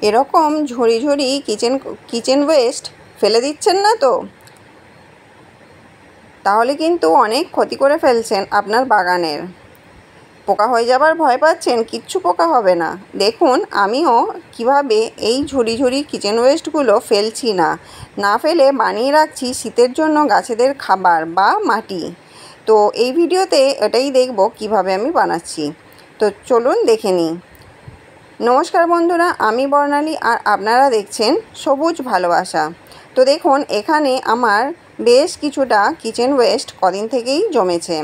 এরকম ঝুড়ি ঝুড়ি কিচেন ওয়েস্ট ফেলে দিচ্ছেন না তো? তাহলে কিন্তু অনেক ক্ষতি করে ফেলছেন আপনার বাগানের। পোকা হয়ে যাবার ভয় পাচ্ছেন? কিচ্ছু পোকা হবে না। দেখুন আমিও কিভাবে এই ঝুড়ি ঝুড়ি কিচেন ওয়েস্টগুলো ফেলছি না ফেলে বানিয়ে রাখছি শীতের জন্য গাছেদের খাবার বা মাটি। তো এই ভিডিওতে এটাই দেখব কিভাবে আমি বানাচ্ছি। তো চলুন দেখে নিই। নমস্কার বন্ধুরা, আমি বর্ণালী আর আপনারা দেখছেন সবুজ ভালোবাসা। তো দেখুন এখানে আমার বেশ কিছুটা কিচেন ওয়েস্ট কদিন থেকেই জমেছে,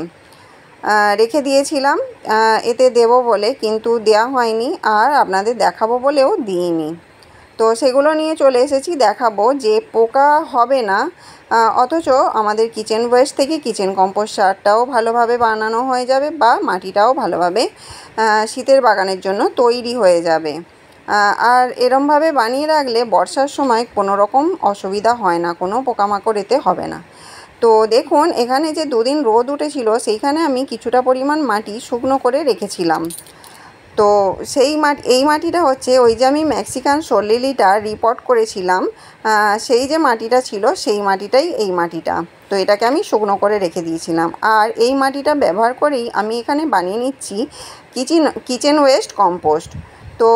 রেখে দিয়েছিলাম এতে দেব বলে, কিন্তু দেওয়া হয়নি আর আপনাদের দেখাবো বলেও দিইনি। তো সেগুলো নিয়ে চলে এসেছি, দেখাবো যে পোকা হবে না, অথচ আমাদের কিচেন ওয়েস্ট থেকে কিচেন কম্পোস্ট সারটাও ভালোভাবে বানানো হয়ে যাবে বা মাটিটাও ভালোভাবে শীতের বাগানের জন্য তৈরি হয়ে যাবে। আর এরমভাবে বানিয়ে রাখলে বর্ষার সময় কোনো রকম অসুবিধা হয় না, কোনো পোকামাকড় এতে হবে না। তো দেখুন এখানে যে দুদিন রোদ উঠেছিল সেইখানে আমি কিছুটা পরিমাণ মাটি শুকনো করে রেখেছিলাম। তো এই মাটিটা হচ্ছে ওই যে আমি মেক্সিকান সরলিলিটা রিপোর্ট করেছিলাম, সেই যে মাটিটা ছিল সেই মাটিটাই এই মাটিটা। তো এটাকে আমি শুকনো করে রেখে দিয়েছিলাম, আর এই মাটিটা ব্যবহার করেই আমি এখানে বানিয়ে নিচ্ছি কিচেন ওয়েস্ট কম্পোস্ট। তো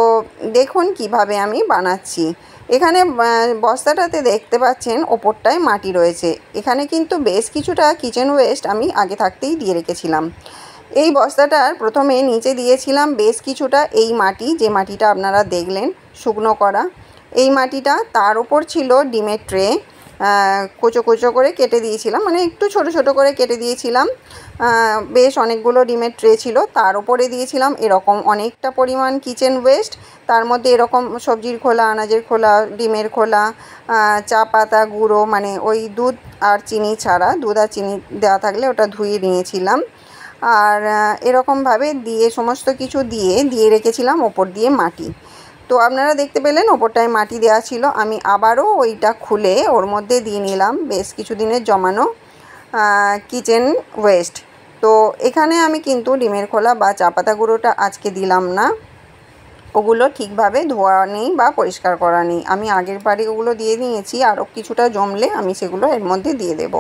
দেখুন কিভাবে আমি বানাচ্ছি। এখানে বস্তাটাতে দেখতে পাচ্ছেন ওপরটায় মাটি রয়েছে। এখানে কিন্তু বেশ কিছুটা কিচেন ওয়েস্ট আমি আগে থাকতেই দিয়ে রেখেছিলাম। এই বস্তাটার প্রথমে নিচে দিয়েছিলাম বেশ কিছুটা এই মাটি, যে মাটিটা আপনারা দেখলেন শুকনো করা। এই মাটিটা, তার উপর ছিল ডিমের ট্রে, কুচো কুচো করে কেটে দিয়েছিলাম, মানে একটু ছোট ছোট করে কেটে দিয়েছিলাম। বেশ অনেকগুলো ডিমের ট্রে ছিল, তার উপরে দিয়েছিলাম এরকম অনেকটা পরিমাণ কিচেন ওয়েস্ট। তার মধ্যে এরকম সবজির খোলা, আনাজের খোলা, ডিমের খোলা, চা পাতা গুঁড়ো, মানে ওই দুধ আর চিনি ছাড়া, দুধ আর চিনি দেওয়া থাকলে ওটা ধুয়ে নিয়েছিলাম। আর এরকমভাবে দিয়ে সমস্ত কিছু দিয়ে রেখেছিলাম ওপর দিয়ে মাটি। তো আপনারা দেখতে পেলেন ওপরটায় মাটি দেওয়া ছিল, আমি আবারও ওইটা খুলে ওর মধ্যে দিয়ে নিলাম বেশ কিছু দিনের জমানো কিচেন ওয়েস্ট। তো এখানে আমি কিন্তু ডিমের খোলা বা চা পাতা গুঁড়োটা আজকে দিলাম না, ওগুলো ঠিকভাবে ধোয়া নেই বা পরিষ্কার করা নেই। আমি আগের বারে ওগুলো দিয়ে নিয়েছি, আরও কিছুটা জমলে আমি সেগুলো এর মধ্যে দিয়ে দেব।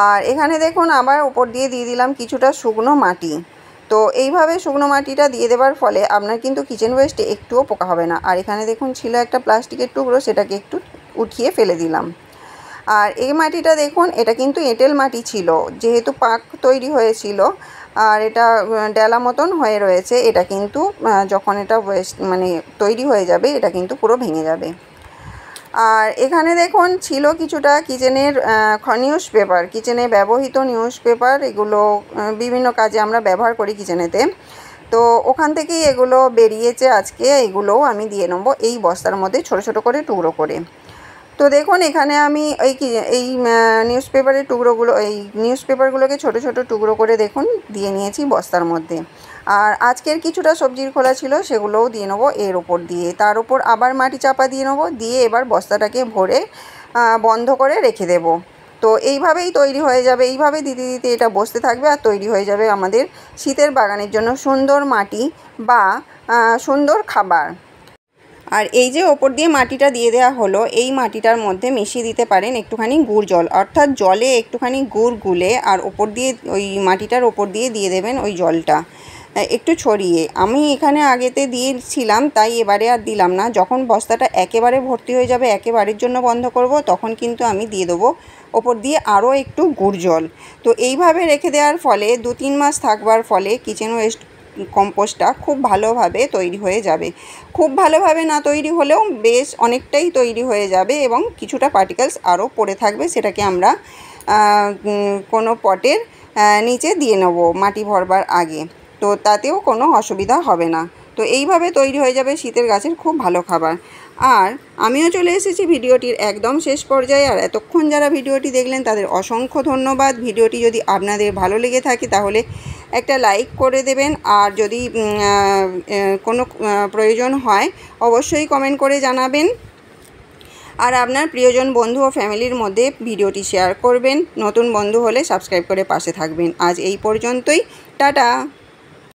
আর এখানে দেখুন আবার ওপর দিয়ে দিলাম কিছুটা শুকনো মাটি। তো এইভাবে শুকনো মাটিটা দিয়ে দেওয়ার ফলে আপনার কিন্তু কিচেন ওয়েস্টে একটুও পোকা হবে না। আর এখানে দেখুন ছিল একটা প্লাস্টিকের টুকরো, সেটাকে একটু উঠিয়ে ফেলে দিলাম। আর এই মাটিটা দেখুন, এটা কিন্তু এঁটেল মাটি ছিল, যেহেতু পাক তৈরি হয়েছিল আর এটা ডেলা মতন হয়ে রয়েছে, এটা কিন্তু যখন এটা ওয়েস্ট মানে তৈরি হয়ে যাবে এটা কিন্তু পুরো ভেঙে যাবে। আর এখানে দেখুন ছিল কিছুটা কিচেনের নিউজ পেপার, কিচেনে ব্যবহৃত নিউজ পেপার, এগুলো বিভিন্ন কাজে আমরা ব্যবহার করি কিচেনেতে। তো ওখান থেকেই এগুলো বেরিয়েছে আজকে, এগুলোও আমি দিয়ে নেবো এই বস্তার মধ্যে ছোট ছোট করে টুকরো করে। তো দেখুন এখানে আমি এই নিউজ পেপারের টুকরোগুলো, এই নিউজ পেপারগুলোকে ছোট ছোট টুকরো করে দেখুন দিয়ে নিয়েছি বস্তার মধ্যে। আর আজকের কিছুটা সবজির খোলা ছিল সেগুলোও দিয়ে নেবো এর ওপর দিয়ে, তার উপর আবার মাটি চাপা দিয়ে নেবো, দিয়ে এবার বস্তাটাকে ভরে বন্ধ করে রেখে দেব। তো এইভাবেই তৈরি হয়ে যাবে, এইভাবে দিতে দিতে এটা বসতে থাকবে আর তৈরি হয়ে যাবে আমাদের শীতের বাগানের জন্য সুন্দর মাটি বা সুন্দর খাবার। আর এই যে ওপর দিয়ে মাটিটা দিয়ে দেওয়া হলো, এই মাটিটার মধ্যে মিশিয়ে দিতে পারেন একটুখানি গুড় জল, অর্থাৎ জলে একটুখানি গুড় গুলে আর ওপর দিয়ে ওই মাটিটার ওপর দিয়ে দেবেন ওই জলটা একটু ছড়িয়ে। আমি এখানে আগেতে দিয়েছিলাম তাই এবারে আর দিলাম না, যখন বস্তাটা একেবারে ভর্তি হয়ে যাবে, একেবারের জন্য বন্ধ করব, তখন কিন্তু আমি দিয়ে দেবো ওপর দিয়ে আরও একটু গুড় জল। তো এইভাবে রেখে দেওয়ার ফলে 2-3 মাস থাকবার ফলে কিচেন ওয়েস্ট কম্পোস্টটা খুব ভালোভাবে তৈরি হয়ে যাবে। খুব ভালোভাবে না তৈরি হলেও বেশ অনেকটাই তৈরি হয়ে যাবে এবং কিছুটা পার্টিকেলস আরও পড়ে থাকবে, সেটাকে আমরা কোনো পটের নিচে দিয়ে নেব মাটি ভরবার আগে। তো তাতেও কোনো অসুবিধা হবে না। তো এইভাবে তৈরি হয়ে যাবে শীতের গাছের খুব ভালো খাবার। আর আমিও চলে এসেছি ভিডিওটির একদম শেষ পর্যায়ে। আর এতক্ষণ যারা ভিডিওটি দেখলেন তাদের অসংখ্য ধন্যবাদ। ভিডিওটি যদি আপনাদের ভালো লেগে থাকে তাহলে একটা লাইক করে দেবেন, আর যদি কোনো প্রয়োজন হয় অবশ্যই কমেন্ট করে জানাবেন। আর আপনার প্রিয়জন বন্ধু ও ফ্যামিলির মধ্যে ভিডিওটি শেয়ার করবেন। নতুন বন্ধু হলে সাবস্ক্রাইব করে পাশে থাকবেন। আজ এই পর্যন্তই, টাটা।